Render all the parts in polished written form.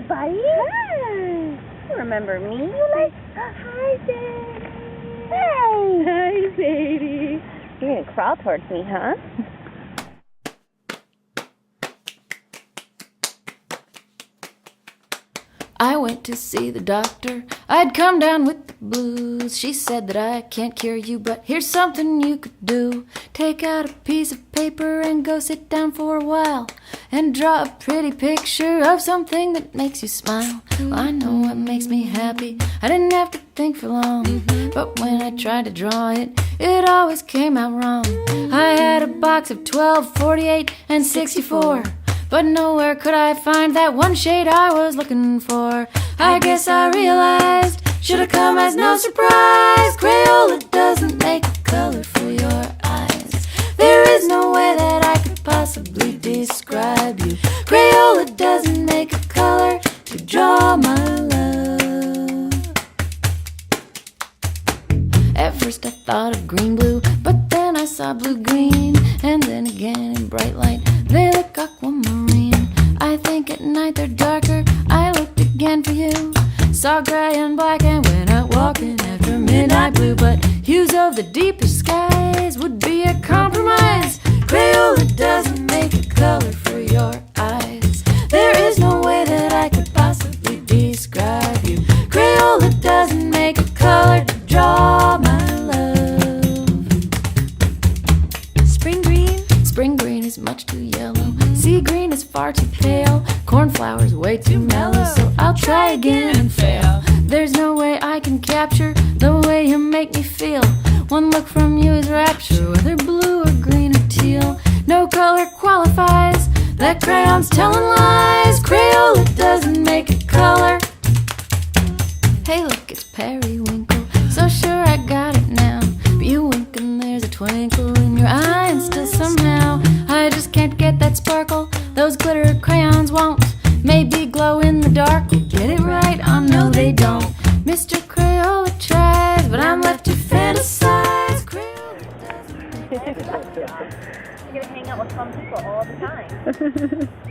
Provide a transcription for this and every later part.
buddy. Hi. You remember me? Hi, Daddy. Hey. Hi, baby. You're going to crawl towards me, huh? I went to see the doctor. I'd come down with the blues. She said that I can't cure you, but here's something you could do. Take out a piece of paper and go sit down for a while and draw a pretty picture of something that makes you smile. Well, I know what makes me happy. I didn't have to think for long, but when I tried to draw it, it always came out wrong. I had a box of 12, 48, and 64. But nowhere could I find that one shade I was looking for. I guess I realized, should've come as no surprise. Crayola doesn't make a color for your eyes. There is no way that I could possibly describe you. Crayola doesn't make a color to draw my love. At first I thought of green-blue, but then I saw blue-green, and then again in bright light they look aquamarine. I think at night they're darker. I looked again for you, saw gray and black, and went out walking after midnight blue. But hues of the deepest skies would be a compromise. Crayola doesn't make a color for your eyes. There is no way that I could possibly describe you. Crayola doesn't make a color to draw my love. Spring green is much too yellow. Sea green is far too pale. Cornflower's way too mellow. So I'll try again and fail. There's no way I can capture the way you make me feel. One look from you is rapture, whether blue or green or teal. No color qualifies. That crayon's telling lies. Crayola doesn't make a color. Hey look, it's periwinkle. So sure I got it now, but you wink and there's a twinkle in your eye, and still somehow I just can't get that sparkle. Those glitter crayons won't. Maybe glow in the dark will get it right. Oh no, they don't. Mr. Crayola tries, but I'm left to fantasize. Crayola doesn't make a color. You're going to hang out with fun people all the time.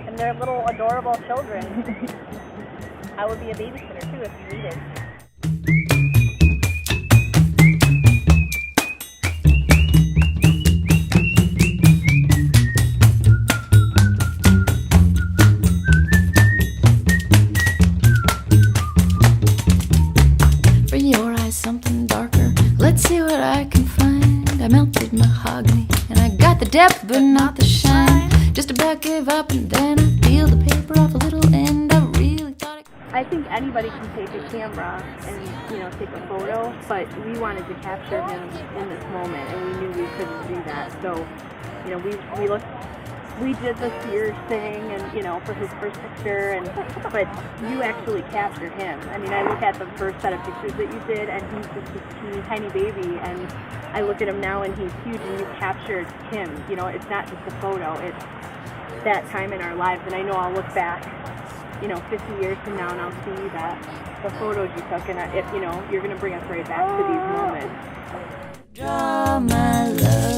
And they're little adorable children. I would be a babysitter too if you needed. For your eyes something darker. Let's see what I can find. I melted mahogany and I got the depth but not the shine. Just about gave up and then I peeled the paper off a little end. I really thought it. I think anybody can take a camera and, take a photo, but we wanted to capture him in this moment, and we knew we couldn't do that. So, we did the Sears thing, and for his first picture, but you actually captured him. I mean, I look at the first set of pictures that you did, and he's just this teeny tiny baby, and I look at him now, and he's huge, and you captured him. It's not just a photo; it's that time in our lives, and I know I'll look back 50 years from now, and I'll see that the photos you took, and if you're going to bring us right back to these moments. Draw my love.